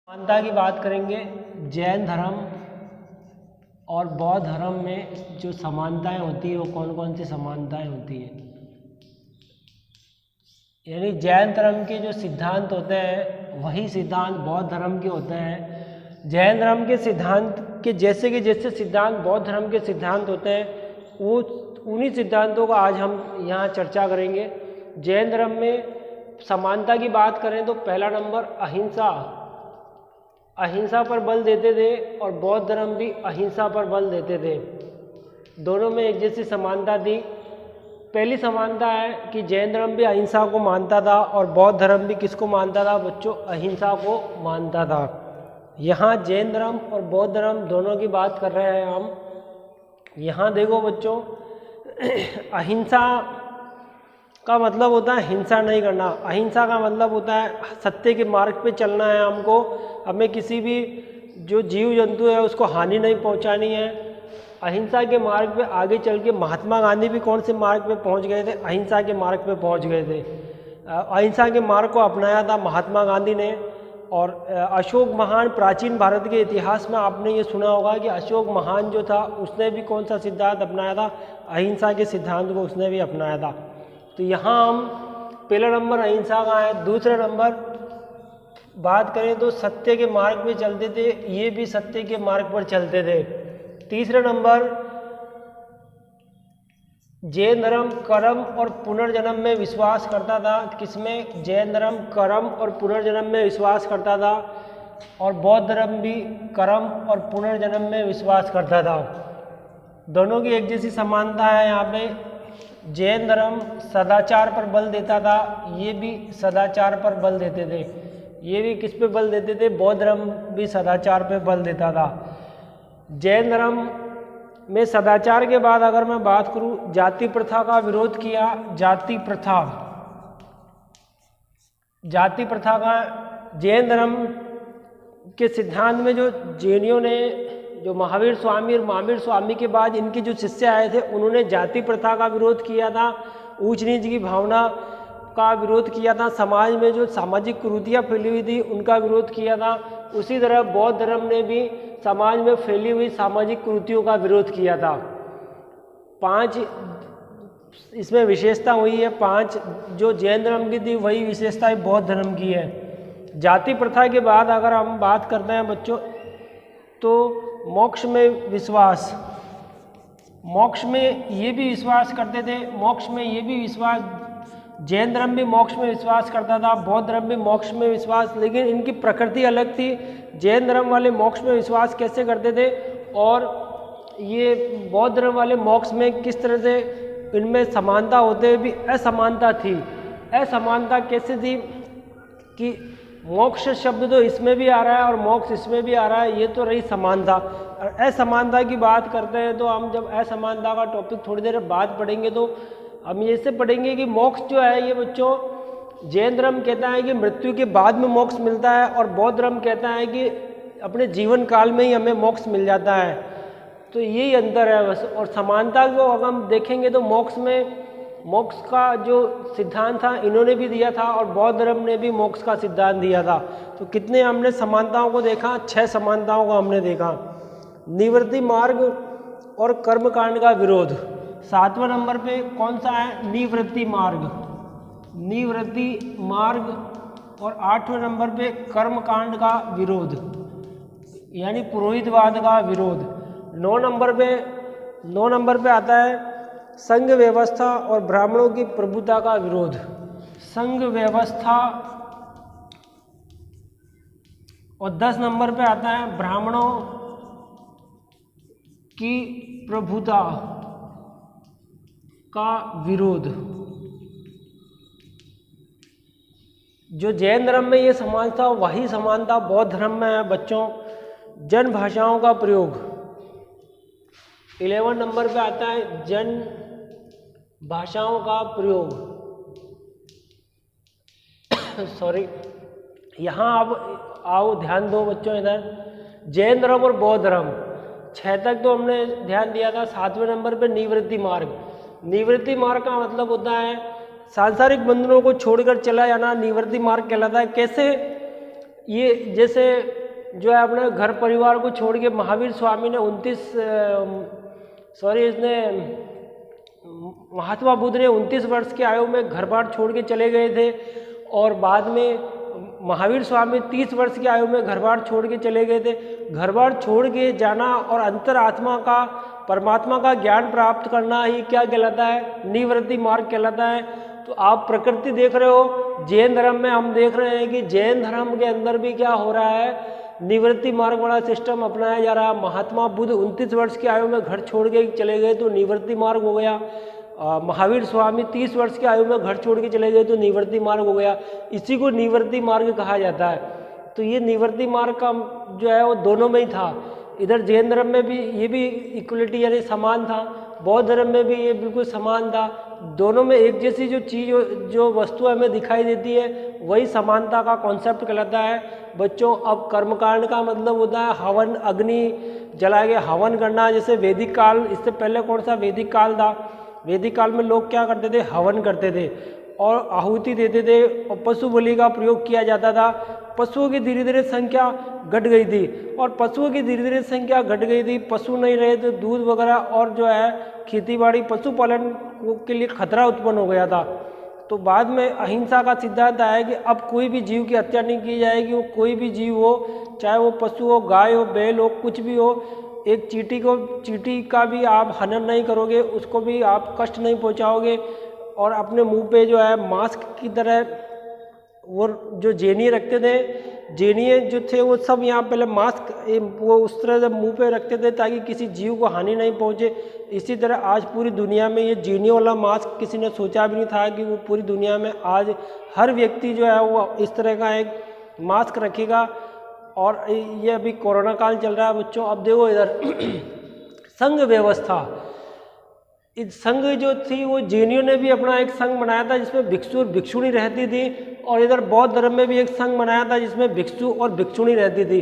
समानता की बात करेंगे। जैन धर्म और बौद्ध धर्म में जो समानताएं होती है वो कौन कौन सी समानताएं होती है। यानी जैन धर्म के जो सिद्धांत होते हैं वही सिद्धांत बौद्ध धर्म के होते हैं। जैन धर्म के सिद्धांत के जैसे सिद्धांत बौद्ध धर्म के सिद्धांत होते हैं वो उन्हीं सिद्धांतों का आज हम यहाँ चर्चा करेंगे। जैन धर्म में समानता की बात करें तो पहला नंबर अहिंसा पर बल देते थे और बौद्ध धर्म भी अहिंसा पर बल देते थे। दोनों में एक जैसी समानता थी। पहली समानता है कि जैन धर्म भी अहिंसा को मानता था और बौद्ध धर्म भी किसको मानता था बच्चों, अहिंसा को मानता था। यहाँ जैन धर्म और बौद्ध धर्म दोनों की बात कर रहे हैं हम। यहाँ देखो बच्चों, अहिंसा का मतलब होता है हिंसा नहीं करना। अहिंसा का मतलब होता है सत्य के मार्ग पे चलना है हमको। हमें किसी भी जो जीव जंतु है उसको हानि नहीं पहुंचानी है। अहिंसा के मार्ग पे आगे चल के महात्मा गांधी भी कौन से मार्ग पे पहुंच गए थे, अहिंसा के मार्ग पे पहुंच गए थे। अहिंसा के मार्ग को अपनाया था महात्मा गांधी ने। और अशोक महान, प्राचीन भारत के इतिहास में आपने ये सुना होगा कि अशोक महान जो था उसने भी कौन सा सिद्धांत अपनाया था, अहिंसा के सिद्धांत को उसने भी अपनाया था। तो यहाँ हम पहला नंबर अहिंसा का है। दूसरा नंबर बात करें तो सत्य के मार्ग पे चलते थे, ये भी सत्य के मार्ग पर चलते थे। तीसरा नंबर जैन धर्म कर्म और पुनर्जन्म में विश्वास करता था। किसमें? जैन धर्म कर्म और पुनर्जन्म में विश्वास करता था और बौद्ध धर्म भी कर्म और पुनर्जन्म में विश्वास करता था। दोनों की एक जैसी समानता है यहाँ पे। जैन धर्म सदाचार पर बल देता था, ये भी सदाचार पर बल देते थे। ये भी किस पे बल देते थे? बौद्ध धर्म भी सदाचार पे बल देता था। जैन धर्म में सदाचार के बाद अगर मैं बात करूं, जाति प्रथा का विरोध किया। जाति प्रथा का जैन धर्म के सिद्धांत में जो जैनियों ने, जो महावीर स्वामी और महावीर स्वामी के बाद इनके जो शिष्य आए थे उन्होंने जाति प्रथा का विरोध किया था, ऊंच नीच की भावना का विरोध किया था, समाज में जो सामाजिक कुरीतियाँ फैली हुई थी उनका विरोध किया था। उसी तरह बौद्ध धर्म ने भी समाज में फैली हुई सामाजिक कुरीतियों का विरोध किया था। 5 इसमें विशेषता हुई है। 5 जो जैन धर्म की थी वही विशेषता बौद्ध धर्म की है। जाति प्रथा के बाद अगर हम बात करते हैं बच्चों तो मोक्ष में विश्वास, मोक्ष में ये भी विश्वास करते थे। मोक्ष में ये भी विश्वास, जैन धर्म भी मोक्ष में विश्वास करता था, बौद्ध धर्म भी मोक्ष में विश्वास, लेकिन इनकी प्रकृति अलग थी। जैन धर्म वाले मोक्ष में विश्वास कैसे करते थे और ये बौद्ध धर्म वाले मोक्ष में किस तरह से इनमें समानता होते हुए भी असमानता थी। असमानता कैसे थी कि मोक्ष शब्द तो इसमें भी आ रहा है और मोक्ष इसमें भी आ रहा है, ये तो रही समानता। और असमानता की बात करते हैं तो हम जब असमानता का टॉपिक थोड़ी देर बाद पढ़ेंगे तो हम ये से पढ़ेंगे कि मोक्ष जो है ये बच्चों, जैन धर्म कहता है कि मृत्यु के बाद में मोक्ष मिलता है और बौद्ध धर्म कहता है कि अपने जीवन काल में ही हमें मोक्ष मिल जाता है। तो यही अंतर है बस। और समानता को अगर हम देखेंगे तो मोक्ष में, मोक्ष का जो सिद्धांत था इन्होंने भी दिया था और बौद्ध धर्म ने भी मोक्ष का सिद्धांत दिया था। तो कितने हमने समानताओं को देखा? 6 समानताओं को हमने देखा। निवृत्ति मार्ग और कर्मकांड का विरोध 7वें नंबर पे कौन सा है? निवृत्ति मार्ग। निवृत्ति मार्ग। और 8वें नंबर पे कर्मकांड का विरोध यानी पुरोहितवाद का विरोध। 9 नंबर पे आता है संघ व्यवस्था और ब्राह्मणों की प्रभुता का विरोध। संघ व्यवस्था। और 10 नंबर पे आता है ब्राह्मणों की प्रभुता का विरोध। जो जैन धर्म में ये समानता वही समानता बौद्ध धर्म में है बच्चों। जन भाषाओं का प्रयोग 11 नंबर पे आता है जन भाषाओं का प्रयोग। सॉरी, यहाँ अब आओ ध्यान दो बच्चों इधर। जैन धर्म और बौद्ध धर्म 6 तक तो हमने ध्यान दिया था। 7वें नंबर पे निवृत्ति मार्ग। निवृत्ति मार्ग का मतलब होता है सांसारिक बंधनों को छोड़कर चला जाना, निवृत्ति मार्ग कहलाता है। कैसे? ये जैसे जो है अपने घर परिवार को छोड़ के महावीर स्वामी ने महात्मा बुद्ध ने 29 वर्ष की आयु में घर बार छोड़ के चले गए थे, और बाद में महावीर स्वामी 30 वर्ष की आयु में घर बार छोड़ के चले गए थे। घर बार छोड़ के जाना और अंतरात्मा का, परमात्मा का ज्ञान प्राप्त करना ही क्या कहलाता है? निवृत्ति मार्ग कहलाता है। तो आप प्रकृति देख रहे हो, जैन धर्म में हम देख रहे हैं कि जैन धर्म के अंदर भी क्या हो रहा है? निवृत्ति मार्ग वाला सिस्टम अपनाया जा रहा है। महात्मा बुद्ध 29 वर्ष की आयु में घर छोड़ के चले गए तो निवृत्ति मार्ग हो गया। महावीर स्वामी 30 वर्ष की आयु में घर छोड़ के चले गए तो निवृत्ति मार्ग हो गया। इसी को निवृत्ति मार्ग कहा जाता है। तो ये निवृत्ति मार्ग का जो है वो दोनों में ही था। इधर जैन धर्म में भी ये भी इक्वलिटी यानी समान था, बौद्ध धर्म में भी ये बिल्कुल समान था। दोनों में एक जैसी जो चीज़ जो वस्तु हमें दिखाई देती है वही समानता का कॉन्सेप्ट कहलाता है। बच्चों, अब कर्मकांड का मतलब होता है हवन, अग्नि जला के हवन करना। जैसे वैदिक काल, इससे पहले कौन सा वैदिक काल था? वैदिक काल में लोग क्या करते थे? हवन करते थे और आहुति देते थे और पशु बलि का प्रयोग किया जाता था। पशुओं की धीरे धीरे संख्या घट गई थी और पशुओं की धीरे धीरे संख्या घट गई थी। पशु नहीं रहे तो दूध वगैरह और जो है खेतीबाड़ी, पशुपालन के लिए खतरा उत्पन्न हो गया था। तो बाद में अहिंसा का सिद्धांत आया कि अब कोई भी जीव की हत्या नहीं की जाएगी। वो कोई भी जीव हो, चाहे वो पशु हो, गाय हो, बैल हो, कुछ भी हो, एक चींटी का भी आप हनन नहीं करोगे, उसको भी आप कष्ट नहीं पहुंचाओगे। और अपने मुंह पे जो है मास्क की तरह वो जो जैनी रखते थे, जैनिये जो थे वो सब यहाँ पहले मास्क वो उस तरह से मुंह पे रखते थे ताकि किसी जीव को हानि नहीं पहुँचे। इसी तरह आज पूरी दुनिया में ये जैनियों वाला मास्क किसी ने सोचा भी नहीं था कि वो पूरी दुनिया में आज हर व्यक्ति जो है वो इस तरह का एक मास्क रखेगा। और ये अभी कोरोना काल चल रहा है बच्चों। अब देखो इधर संघ व्यवस्था, इस संघ जो थी वो जैनियों ने भी अपना एक संघ बनाया था जिसमें भिक्षु और भिक्षुणी रहती थी। और इधर बौद्ध धर्म में भी एक संघ बनाया था जिसमें भिक्षु और भिक्षुणी रहती थी।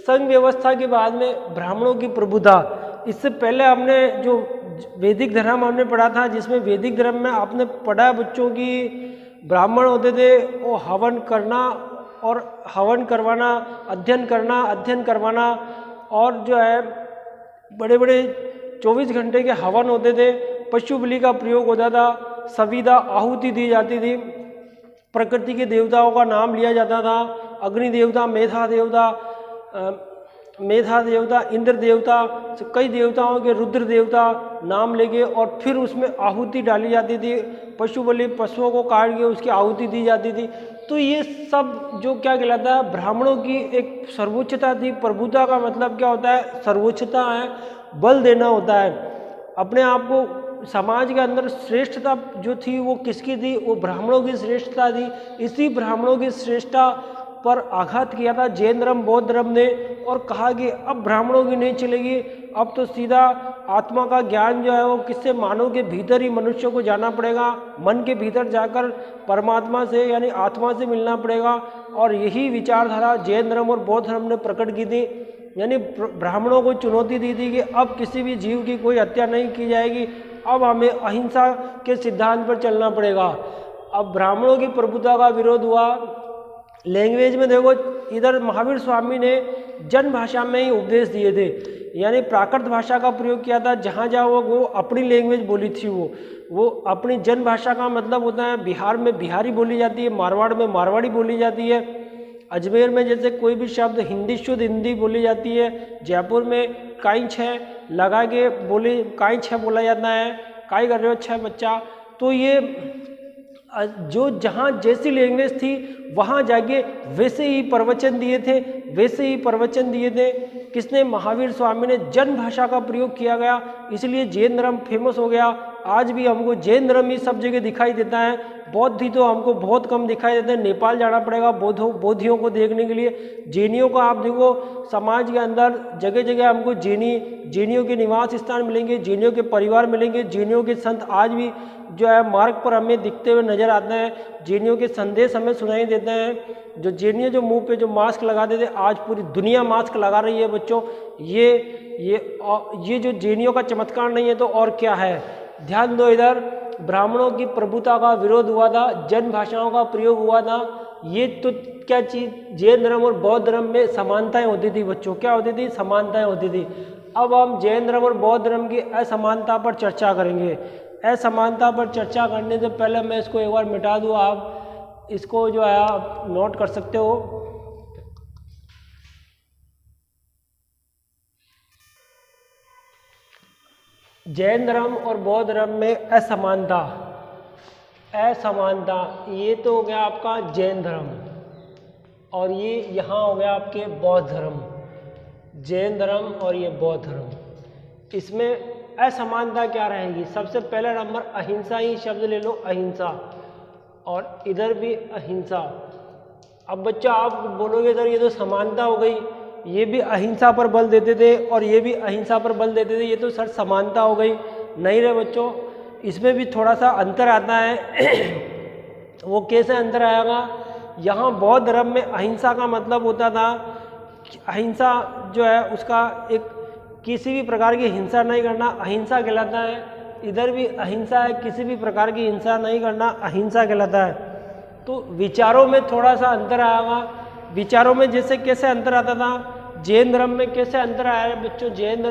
संघ व्यवस्था के बाद में ब्राह्मणों की प्रभुता। इससे पहले हमने जो वैदिक धर्म हमने पढ़ा था, जिसमें वैदिक धर्म में आपने पढ़ा बच्चों की ब्राह्मण होते थे वो हवन करना और हवन करवाना, अध्ययन करवाना और जो है बड़े बड़े 24 घंटे के हवन होते थे। पशु बलि का प्रयोग होता था, सविदा आहुति दी जाती थी, प्रकृति के देवताओं का नाम लिया जाता था, अग्नि देवता, मेधा देवता, इंद्र देवता, कई देवताओं के रुद्र देवता नाम लेके और फिर उसमें आहुति डाली जाती थी। पशु बलि, पशुओं को काट के उसकी आहुति दी जाती थी। तो ये सब जो क्या कहलाता है, ब्राह्मणों की एक सर्वोच्चता थी। प्रभुता का मतलब क्या होता है? सर्वोच्चता है, बल देना होता है। अपने आप को समाज के अंदर श्रेष्ठता जो थी वो किसकी थी? वो ब्राह्मणों की श्रेष्ठता थी। इसी ब्राह्मणों की श्रेष्ठता पर आघात किया था जैन धर्म, बौद्ध धर्म ने और कहा कि अब ब्राह्मणों की नहीं चलेगी, अब तो सीधा आत्मा का ज्ञान जो है वो किससे? मानव के भीतर ही मनुष्य को जाना पड़ेगा, मन के भीतर जाकर परमात्मा से यानी आत्मा से मिलना पड़ेगा। और यही विचारधारा जैन धर्म और बौद्ध धर्म ने प्रकट की थी। यानी ब्राह्मणों को चुनौती दी थी कि अब किसी भी जीव की कोई हत्या नहीं की जाएगी, अब हमें अहिंसा के सिद्धांत पर चलना पड़ेगा। अब ब्राह्मणों की प्रभुता का विरोध हुआ। लैंग्वेज में देखो, इधर महावीर स्वामी ने जन भाषा में ही उपदेश दिए थे, यानी प्राकृत भाषा का प्रयोग किया था। जहाँ जहाँ वो अपनी लैंग्वेज बोली थी, वो अपनी जन भाषा का मतलब होता है बिहार में बिहारी बोली जाती है, मारवाड़ में मारवाड़ी बोली जाती है, अजमेर में जैसे कोई भी शब्द हिंदी शुद्ध हिंदी बोली जाती है, जयपुर में काई छः लगा के काई छः बोला जाता है, काई कर रहे हो छः बच्चा। तो ये जो जहाँ जैसी लैंग्वेज थी वहाँ जाके वैसे ही प्रवचन दिए थे। किसने? महावीर स्वामी ने। जन भाषा का प्रयोग किया गया, इसलिए जैन धर्म फेमस हो गया। आज भी हमको जैन धर्म ही सब जगह दिखाई देता है, बौद्ध ही तो हमको बहुत कम दिखाई देते हैं। नेपाल जाना पड़ेगा बौद्धियों को देखने के लिए। जैनियों को आप देखो, समाज के अंदर जगह जगह हमको जैनियों के निवास स्थान मिलेंगे, जैनियों के परिवार मिलेंगे, जैनियों के संत आज भी जो है मार्ग पर हमें दिखते हुए नजर आते हैं। जैनियों के संदेश हमें सुनाई देते हैं। जो जैनियों जो मुंह पे जो मास्क लगाते थे, आज पूरी दुनिया मास्क लगा रही है बच्चों। ये जो जैनियों का चमत्कार नहीं है तो और क्या है? ध्यान दो, इधर ब्राह्मणों की प्रभुता का विरोध हुआ था, जन भाषाओं का प्रयोग हुआ था, ये तो क्या चीज़, जैन धर्म और बौद्ध धर्म में समानताएं होती थी बच्चों, क्या होती थी, समानताएं होती थी। अब हम जैन धर्म और बौद्ध धर्म की असमानता पर चर्चा करेंगे। असमानता पर चर्चा करने से पहले मैं इसको एक बार मिटा दूँ, आप इसको जो है आप नोट कर सकते हो। जैन धर्म और बौद्ध धर्म में असमानता, ये तो हो गया आपका जैन धर्म, और ये यहाँ हो गया आपके बौद्ध धर्म। जैन धर्म और ये बौद्ध धर्म, इसमें असमानता क्या रहेगी? सबसे पहला नंबर अहिंसा, ही शब्द ले लो, अहिंसा, और इधर भी अहिंसा। अब बच्चा आप बोलोगे सर ये तो समानता हो गई, ये भी अहिंसा पर बल देते थे और ये भी अहिंसा पर बल देते थे, ये तो सर समानता हो गई। नहीं रे बच्चों, इसमें भी थोड़ा सा अंतर आता है। वो कैसे अंतर आएगा? यहाँ बौद्ध धर्म में अहिंसा का मतलब होता था, अहिंसा जो है उसका एक किसी भी प्रकार की हिंसा नहीं करना अहिंसा कहलाता है। इधर भी अहिंसा है, किसी भी प्रकार की हिंसा नहीं करना अहिंसा कहलाता है। तो विचारों में थोड़ा सा अंतर आएगा। विचारों में जैसे कैसे अंतर आता था, जैन धर्म में कैसे अंतर आया है बच्चों? जैन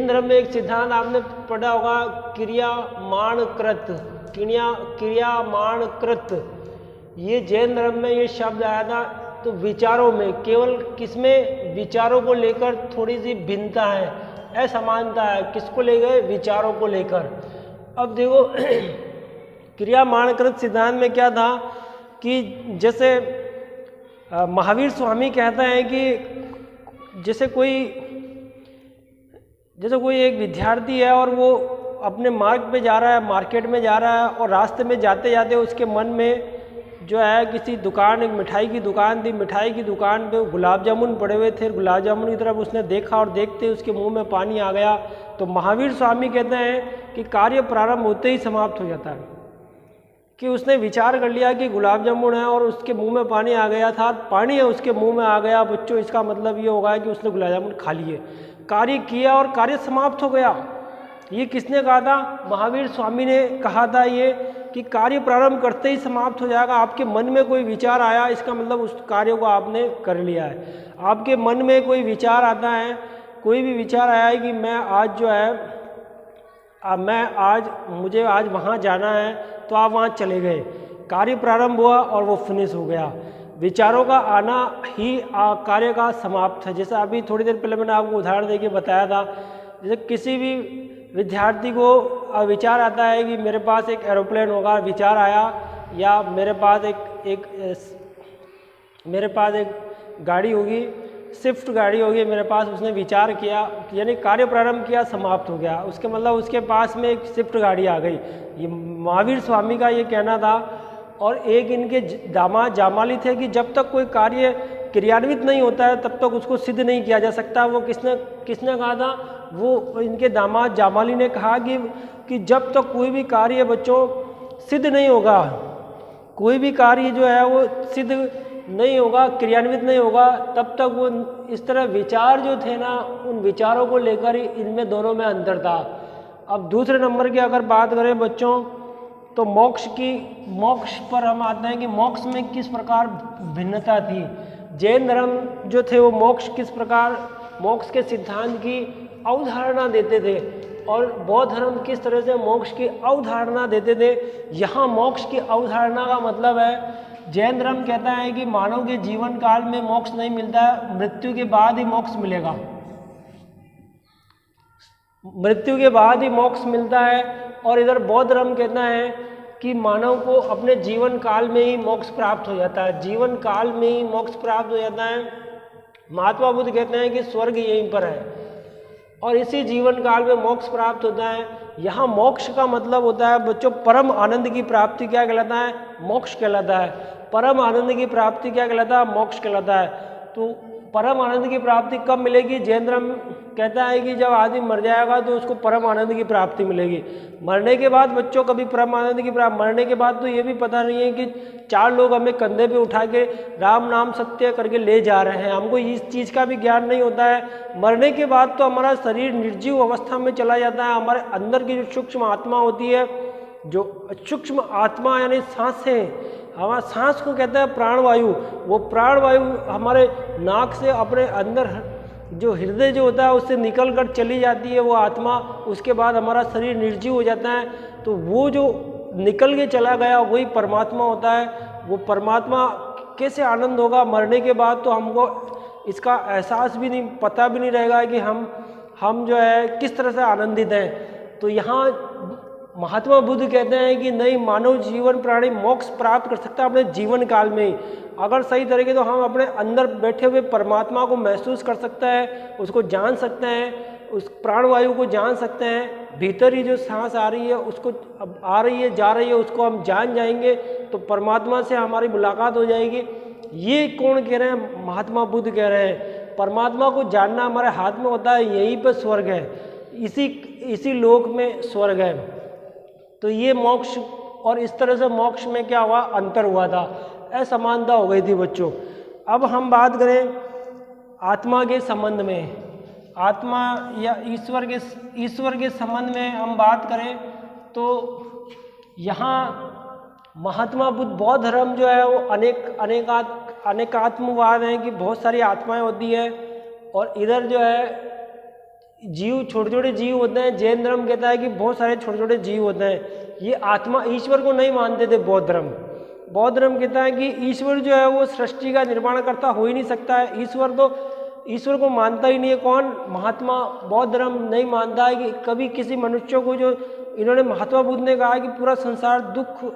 धर्म में एक सिद्धांत आपने पढ़ा होगा, क्रियामाण कृत, क्रियामाण कृत, ये जैन धर्म में ये शब्द आया था। तो विचारों में, केवल किसमें? विचारों को लेकर थोड़ी सी भिन्नता है, असमानता है। किसको लेकर? विचारों को लेकर। अब देखो क्रियामाणकृत सिद्धांत में क्या था कि जैसे महावीर स्वामी कहते हैं कि जैसे कोई एक विद्यार्थी है और वो अपने मार्ग पे जा रहा है, मार्केट में जा रहा है, और रास्ते में जाते जाते उसके मन में जो है किसी दुकान, एक मिठाई की दुकान थी, मिठाई की दुकान पे गुलाब जामुन पड़े हुए थे। गुलाब जामुन की तरफ उसने देखा और देखते उसके मुंह में पानी आ गया। तो महावीर स्वामी कहते हैं कि कार्य प्रारंभ होते ही समाप्त हो जाता है, कि उसने विचार कर लिया कि गुलाब जामुन है और उसके मुंह में पानी आ गया था, पानी है उसके मुंह में आ गया बच्चों, इसका मतलब ये होगा कि उसने गुलाब जामुन खा लिए, कार्य किया और कार्य समाप्त हो गया। ये किसने कहा था? महावीर स्वामी ने कहा था ये कि कार्य प्रारंभ करते ही समाप्त हो जाएगा। आपके मन में कोई विचार आया, इसका मतलब उस कार्य को आपने कर लिया है। आपके मन में कोई विचार आता है, कोई भी विचार आया है कि मैं आज जो है मुझे आज वहाँ जाना है, तो आप वहाँ चले गए, कार्य प्रारंभ हुआ और वो फिनिश हो गया। विचारों का आना ही कार्य का समाप्त है। जैसे अभी थोड़ी देर पहले मैंने आपको उदाहरण देके बताया था, जैसे किसी भी विद्यार्थी को विचार आता है कि मेरे पास एक एरोप्लेन होगा, विचार आया, या मेरे पास एक गाड़ी होगी, स्विफ्ट गाड़ी होगी मेरे पास, उसने विचार किया, यानी कार्य प्रारंभ किया, समाप्त हो गया। उसके मतलब उसके पास में एक स्विफ्ट गाड़ी आ गई। ये महावीर स्वामी का ये कहना था। और एक इनके दामाद जामाली थे कि जब तक कोई कार्य क्रियान्वित नहीं होता है तब तक उसको सिद्ध नहीं किया जा सकता। वो किसने कहा था? वो इनके दामाद जामाली ने कहा कि जब तक कोई भी कार्य बच्चों सिद्ध नहीं होगा, कोई भी कार्य जो है वो सिद्ध नहीं होगा, क्रियान्वित नहीं होगा, तब तक वो इस तरह विचार जो थे ना, उन विचारों को लेकर ही इनमें दोनों में अंतर था। अब दूसरे नंबर की अगर बात करें बच्चों, तो मोक्ष पर हम आते हैं कि मोक्ष में किस प्रकार भिन्नता थी। जैन धर्म जो थे वो मोक्ष के सिद्धांत की अवधारणा देते थे, और बौद्ध धर्म किस तरह से मोक्ष की अवधारणा देते थे। यहाँ मोक्ष की अवधारणा का मतलब है, जैन धर्म कहता है कि मानव के जीवन काल में मोक्ष नहीं मिलता है, मृत्यु के बाद ही मोक्ष मिलेगा, मृत्यु के बाद ही मोक्ष मिलता है। और इधर बौद्ध धर्म कहता है कि मानव को अपने जीवन काल में ही मोक्ष प्राप्त हो जाता है, जीवन काल में ही मोक्ष प्राप्त हो जाता है। महात्मा बुद्ध कहते हैं कि स्वर्ग यहीं पर है और इसी जीवन काल में मोक्ष प्राप्त होता है। यहाँ मोक्ष का मतलब होता है बच्चों परम आनंद की प्राप्ति। क्या कहलाता है? मोक्ष कहलाता है। परम आनंद की प्राप्ति क्या कहलाता है? मोक्ष कहलाता है। तो परम आनंद की प्राप्ति कब मिलेगी? जैन धर्म कहता है कि जब आदमी मर जाएगा तो उसको परम आनंद की प्राप्ति मिलेगी। मरने के बाद बच्चों कभी परम आनंद की प्राप्ति, मरने के बाद तो ये भी पता नहीं है कि 4 लोग हमें कंधे पे उठा के राम नाम सत्य करके ले जा रहे हैं, हमको इस चीज़ का भी ज्ञान नहीं होता है। मरने के बाद तो हमारा शरीर निर्जीव अवस्था में चला जाता है, हमारे अंदर की जो सूक्ष्म आत्मा होती है जो सूक्ष्म आत्मा यानी सांसें, हमारा सांस को कहते हैं प्राणवायु, वो प्राणवायु हमारे नाक से अपने अंदर जो हृदय जो होता है उससे निकल कर चली जाती है वो आत्मा, उसके बाद हमारा शरीर निर्जीव हो जाता है। तो वो जो निकल के चला गया वही परमात्मा होता है। वो परमात्मा कैसे आनंद होगा मरने के बाद, तो हमको इसका एहसास भी नहीं, पता भी नहीं रहेगा कि हम जो है किस तरह से आनंदित हैं। तो यहाँ महात्मा बुद्ध कहते हैं कि नहीं, मानव जीवन प्राणी मोक्ष प्राप्त कर सकता है अपने जीवन काल में ही, अगर सही तरीके तो हम अपने अंदर बैठे हुए परमात्मा को महसूस कर सकते हैं, उसको जान सकते हैं, उस प्राणवायु को जान सकते हैं, भीतर ही जो सांस आ रही है उसको अब आ रही है जा रही है उसको हम जान जाएंगे तो परमात्मा से हमारी मुलाकात हो जाएगी। ये कौन कह रहे हैं? महात्मा बुद्ध कह रहे हैं परमात्मा को जानना हमारे हाथ में होता है, यहीं पर स्वर्ग है, इसी लोक में स्वर्ग है। तो ये मोक्ष, और इस तरह से मोक्ष में क्या हुआ, अंतर हुआ था, असमानता हो गई थी बच्चों। अब हम बात करें आत्मा के संबंध में, आत्मा या ईश्वर के संबंध में हम बात करें तो यहाँ महात्मा बुद्ध, बौद्ध धर्म जो है वो अनेकात्मवाद है कि बहुत सारी आत्माएं होती है, और इधर जो है जीव, छोटे छोटे जीव होते हैं। जैन धर्म कहता है कि बहुत सारे छोटे छोटे जीव होते हैं। ये आत्मा, ईश्वर को नहीं मानते थे बौद्ध धर्म। बौद्ध धर्म कहता है कि ईश्वर जो है वो सृष्टि का निर्माण करता हो ही नहीं सकता है, ईश्वर को मानता ही नहीं है। कौन? महात्मा बौद्ध धर्म नहीं मानता है कि कभी किसी मनुष्य को, जो इन्होंने महात्मा बुद्ध ने कहा कि पूरा संसार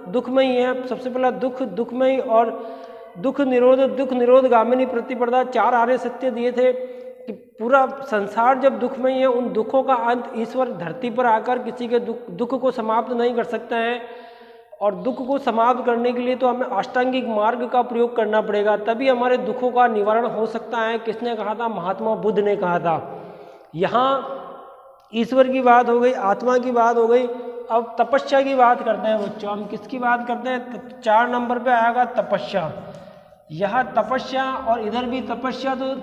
दुख में ही है। सबसे पहला दुख में ही, और दुख निरोध गामिनी प्रतिपदा, 4 आर्य सत्य दिए थे कि पूरा संसार जब दुख में ही है, उन दुखों का अंत ईश्वर धरती पर आकर किसी के दुख को समाप्त नहीं कर सकते हैं। और दुख को समाप्त करने के लिए तो हमें अष्टांगिक मार्ग का प्रयोग करना पड़ेगा, तभी हमारे दुखों का निवारण हो सकता है। किसने कहा था? महात्मा बुद्ध ने कहा था। यहाँ ईश्वर की बात हो गई, आत्मा की बात हो गई। अब तपस्या की बात करते हैं बच्चों। हम किसकी बात करते हैं? 4 नंबर पे आएगा तपस्या। यह तपस्या, और इधर भी तपस्या, तो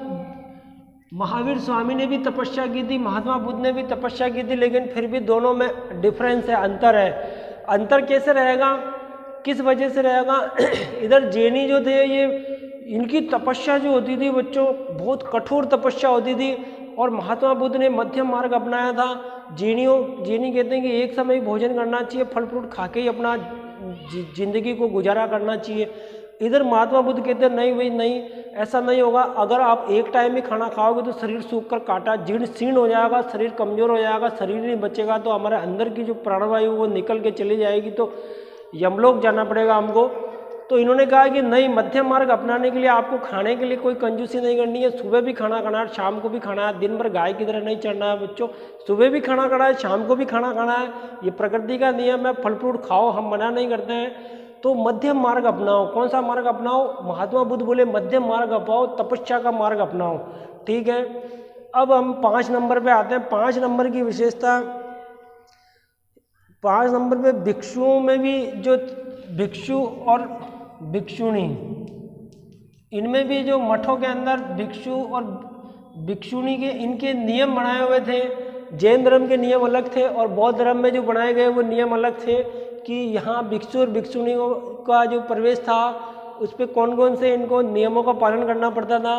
महावीर स्वामी ने भी तपस्या की थी, महात्मा बुद्ध ने भी तपस्या की थी, लेकिन फिर भी दोनों में डिफरेंस है, अंतर है। अंतर कैसे रहेगा, किस वजह से रहेगा? इधर जैनी जो थे, ये इनकी तपस्या जो होती थी बच्चों, बहुत कठोर तपस्या होती थी, और महात्मा बुद्ध ने मध्यम मार्ग अपनाया था। जैनी कहते हैं कि एक समय भोजन करना चाहिए, फल फ्रूट खा के ही अपना जिंदगी को गुजारा करना चाहिए। इधर महात्मा बुद्ध कहते हैं नहीं भाई नहीं, ऐसा नहीं होगा। अगर आप एक टाइम में खाना खाओगे तो शरीर सूख कर काटा जीर्ण शीर्ण हो जाएगा, शरीर कमजोर हो जाएगा, शरीर नहीं बचेगा, तो हमारे अंदर की जो प्राणवायु वो निकल के चली जाएगी, तो यमलोक जाना पड़ेगा हमको। तो इन्होंने कहा कि नहीं, मध्यम मार्ग अपनाने के लिए आपको खाने के लिए कोई कंजूसी नहीं करनी है। सुबह भी खाना खाना है, शाम को भी खाना है, दिन भर गाय की तरह नहीं चढ़ना है बच्चों। सुबह भी खाना खाना है, शाम को भी खाना खाना है, ये प्रकृति का नियम है। फल फ्रूट खाओ, हम मना नहीं करते हैं। तो मध्यम मार्ग अपनाओ। कौन सा मार्ग अपनाओ? महात्मा बुद्ध बोले मध्यम मार्ग अपनाओ, तपस्या का मार्ग अपनाओ। ठीक है, अब हम 5 नंबर पे आते हैं। 5 नंबर की विशेषता, 5 नंबर पे भिक्षुओं में भी, जो भिक्षु और भिक्षुणी, इनमें भी जो मठों के अंदर भिक्षु और भिक्षुणी के इनके नियम बनाए हुए थे। जैन धर्म के नियम अलग थे, और बौद्ध धर्म में जो बनाए गए वो नियम अलग थे कि यहाँ भिक्षु और भिक्षुणियों का जो प्रवेश था उस पर कौन कौन से इनको नियमों का पालन करना पड़ता था।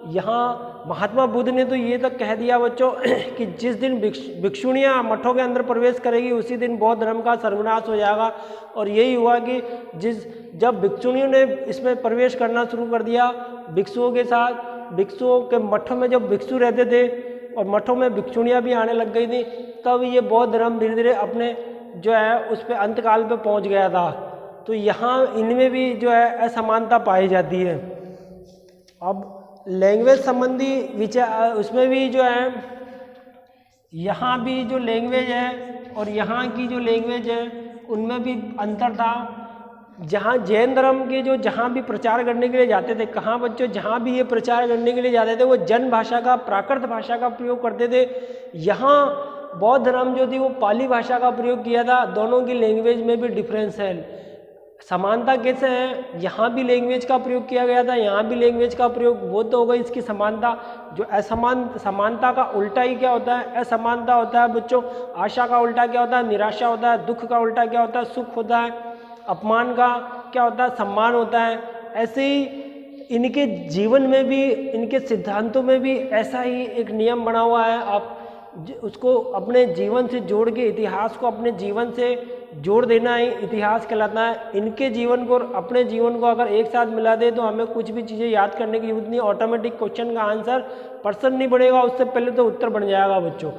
यहाँ महात्मा बुद्ध ने तो ये तक कह दिया बच्चों कि जिस दिन भिक्षुणियाँ मठों के अंदर प्रवेश करेगी उसी दिन बौद्ध धर्म का सर्वनाश हो जाएगा। और यही हुआ कि जब भिक्षुणियों ने इसमें प्रवेश करना शुरू कर दिया भिक्षुओं के साथ, भिक्षुओं के मठों में जब भिक्षु रहते थे और मठों में भिक्षुणियाँ भी आने लग गई थी, तब ये बौद्ध धर्म धीरे धीरे अपने जो है उस पर अंतकाल पे पहुंच गया था। तो यहाँ इनमें भी जो है असमानता पाई जाती है। अब लैंग्वेज संबंधी विचार, उसमें भी जो है यहाँ भी जो लैंग्वेज है और यहाँ की जो लैंग्वेज है उनमें भी अंतर था। जहाँ जैन धर्म के जो जहाँ भी प्रचार करने के लिए जाते थे, कहाँ बच्चों, जहाँ भी ये प्रचार करने के लिए जाते थे वो जन भाषा का, प्राकृत भाषा का प्रयोग करते थे। यहाँ बौद्ध धर्म जो थी वो पाली भाषा का प्रयोग किया था। दोनों की लैंग्वेज में भी डिफरेंस है। समानता कैसे है, यहाँ भी लैंग्वेज का प्रयोग किया गया था, यहाँ भी लैंग्वेज का प्रयोग, वो तो हो गई इसकी समानता। जो समानता का उल्टा ही क्या होता है, असमानता होता है बच्चों। आशा का उल्टा क्या होता है, निराशा होता है। दुख का उल्टा क्या होता है, सुख होता है। अपमान का क्या होता है, सम्मान होता है। ऐसे ही इनके जीवन में भी, इनके सिद्धांतों में भी ऐसा ही एक नियम बना हुआ है। आप उसको अपने जीवन से जोड़ के, इतिहास को अपने जीवन से जोड़ देना ही इतिहास कहलाता है। इनके जीवन को और अपने जीवन को अगर एक साथ मिला दे तो हमें कुछ भी चीज़ें याद करने की जरूरत नहीं, ऑटोमेटिक क्वेश्चन का आंसर पर्सन नहीं बढ़ेगा, उससे पहले तो उत्तर बन जाएगा बच्चों।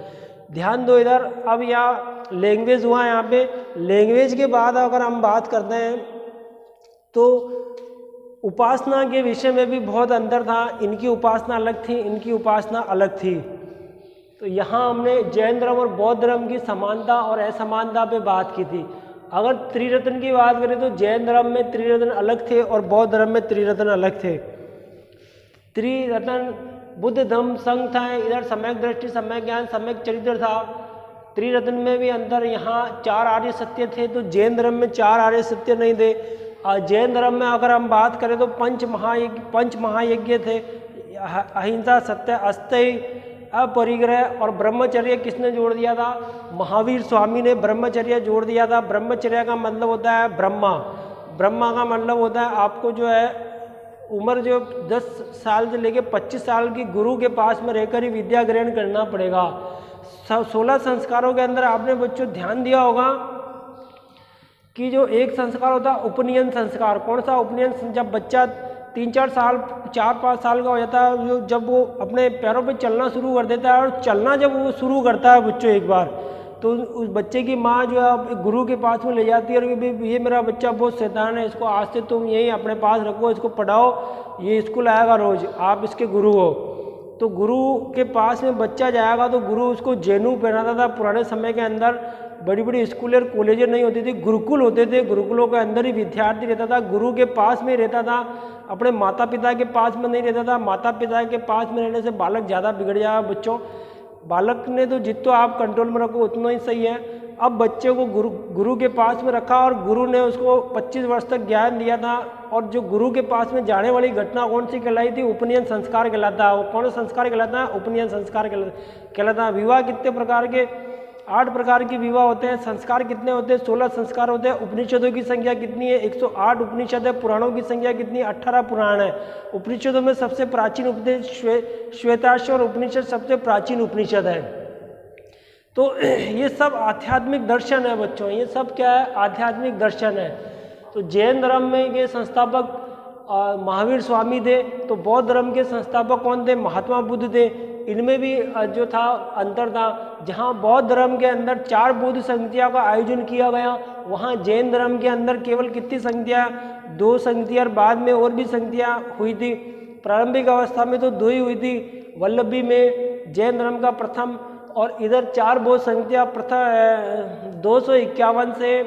ध्यान दो इधर। अब यहाँ लैंग्वेज हुआ, यहाँ पे लैंग्वेज के बाद अगर हम बात करते हैं तो उपासना के विषय में भी बहुत अंतर था। इनकी उपासना अलग थी, इनकी उपासना अलग थी। तो यहाँ हमने जैन धर्म और बौद्ध धर्म की समानता और असमानता पे बात की थी। अगर त्रिरत्न की बात करें तो जैन धर्म में त्रिरत्न अलग थे और बौद्ध धर्म में त्रिरत्न अलग थे। त्रिरत्न बुद्ध धम्म संघ था, इधर सम्यक दृष्टि, सम्यक ज्ञान, सम्यक चरित्र था। त्रिरत्न में भी अंदर, यहाँ 4 आर्य सत्य थे, तो जैन धर्म में 4 आर्य सत्य नहीं थे। जैन धर्म में अगर हम बात करें तो पंच महायज्ञ थे। अहिंसा, सत्य, अस्तेय, अपरिग्रह और ब्रह्मचर्य किसने जोड़ दिया था, महावीर स्वामी ने ब्रह्मचर्य जोड़ दिया था। ब्रह्मचर्य का मतलब होता है ब्रह्मा। ब्रह्मा का मतलब होता है आपको जो है उम्र जो 10 साल से लेकर 25 साल की गुरु के पास में रहकर ही विद्या ग्रहण करना पड़ेगा। 16 संस्कारों के अंदर आपने बच्चों ध्यान दिया होगा कि जो एक संस्कार होता है उपनयन संस्कार। कौन सा उपनयन, जब बच्चा 3-4 साल 4-5 साल का हो जाता है, जब वो अपने पैरों पे चलना शुरू कर देता है, और चलना जब वो शुरू करता है बच्चों एक बार, तो उस बच्चे की माँ जो है गुरु के पास में ले जाती है, और ये मेरा बच्चा बहुत शैतान है, इसको आज से तुम यहीं अपने पास रखो, इसको पढ़ाओ, ये स्कूल आएगा रोज, आप इसके गुरु हो। तो गुरु के पास में बच्चा जाएगा तो गुरु उसको जेनू पहनाता था। पुराने समय के अंदर बड़ी बड़ी स्कूल और कॉलेजें नहीं होती थी, गुरुकुल होते थे। गुरुकुलों के अंदर ही विद्यार्थी रहता था, गुरु के पास में रहता था, अपने माता पिता के पास में नहीं रहता था। माता पिता के पास में रहने से बालक ज़्यादा बिगड़ जाएगा बच्चों। बालक ने तो जितना आप कंट्रोल में रखो उतना ही सही है। अब बच्चे को गुरु के पास में रखा और गुरु ने उसको 25 वर्ष तक ज्ञान दिया था। और जो गुरु के पास में जाने वाली घटना कौन सी कहलाई थी, उपनयन संस्कार कहलाता है। वो कौन सा संस्कार कहलाता है, उपनयन संस्कार कहलाता है। विवाह कितने प्रकार के, 8 प्रकार के विवाह होते हैं। संस्कार कितने होते हैं, 16 संस्कार होते हैं। उपनिषदों की संख्या कितनी है, 108 उपनिषद है। पुराणों की संख्या कितनी, 18 पुराण है। उपनिषदों में सबसे प्राचीन उपनिषद श्वेताश्वर उपनिषद सबसे प्राचीन उपनिषद है। तो ये सब आध्यात्मिक दर्शन है बच्चों, ये सब क्या है, आध्यात्मिक दर्शन है। तो जैन धर्म में ये संस्थापक महावीर स्वामी थे, तो बौद्ध धर्म के संस्थापक कौन थे, महात्मा बुद्ध थे। इनमें भी जो था अंतर था। जहाँ बौद्ध धर्म के अंदर 4 बुद्ध संध्या का आयोजन किया गया, वहाँ जैन धर्म के अंदर केवल कितनी संध्या, 2 संध्या, और बाद में और भी संध्या हुई थी। प्रारंभिक अवस्था में तो 2 ही हुई थी, वल्लभी में जैन धर्म का प्रथम, और इधर 4 बौद्ध संध्या प्रथम 251 से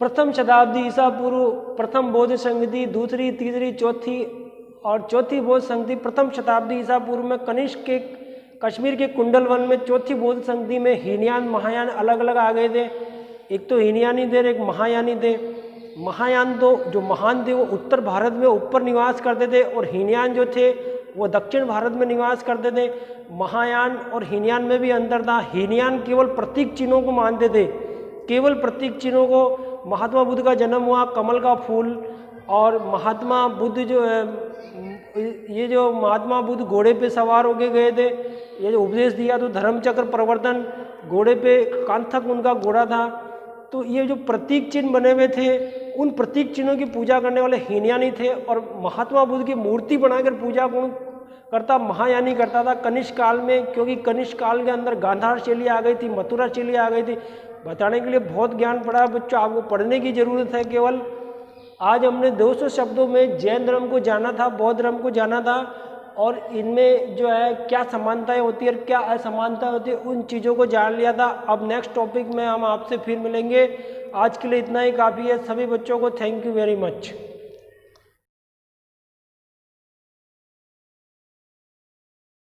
प्रथम शताब्दी ईसा पूर्व प्रथम बौद्ध संधि, दूसरी, तीसरी, चौथी और चौथी बौद्ध संधि प्रथम शताब्दी ईसा पूर्व में कनिष्क के कश्मीर के कुंडल वन में। चौथी बौद्ध संधि में हीनयान महायान अलग अलग आ गए थे। एक तो हीनयानी थे, एक महायानी थे। महायान तो जो महान थे वो उत्तर भारत में ऊपर निवास करते थे, और हीनयान जो थे वो दक्षिण भारत में निवास करते थे। महायान और हीनयान में भी अंतर था। हीनयान केवल प्रतीक चिन्हों को मानते थे, केवल प्रतीक चिन्हों को। महात्मा बुद्ध का जन्म हुआ कमल का फूल, और महात्मा बुद्ध जो है, ये जो महात्मा बुद्ध घोड़े पे सवार होके गए थे, ये जो उपदेश दिया तो धर्मचक्र प्रवर्तन, घोड़े पे कांथक उनका घोड़ा था। तो ये जो प्रतीक चिन्ह बने हुए थे, उन प्रतीक चिन्हों की पूजा करने वाले हीनयानी थे। और महात्मा बुद्ध की मूर्ति बनाकर पूजा कौन करता, महायानी करता था कनिष्क काल में, क्योंकि कनिष्क काल के अंदर गांधार शैली आ गई थी, मथुरा शैली आ गई थी। बताने के लिए बहुत ज्ञान पड़ा बच्चों, आपको पढ़ने की जरूरत है केवल। आज हमने 200 शब्दों में जैन धर्म को जाना था, बौद्ध धर्म को जाना था, और इनमें जो है क्या समानताएं होती है और क्या असमानताएं होती है, उन चीज़ों को जान लिया था। अब नेक्स्ट टॉपिक में हम आपसे फिर मिलेंगे। आज के लिए इतना ही काफ़ी है। सभी बच्चों को थैंक यू वेरी मच।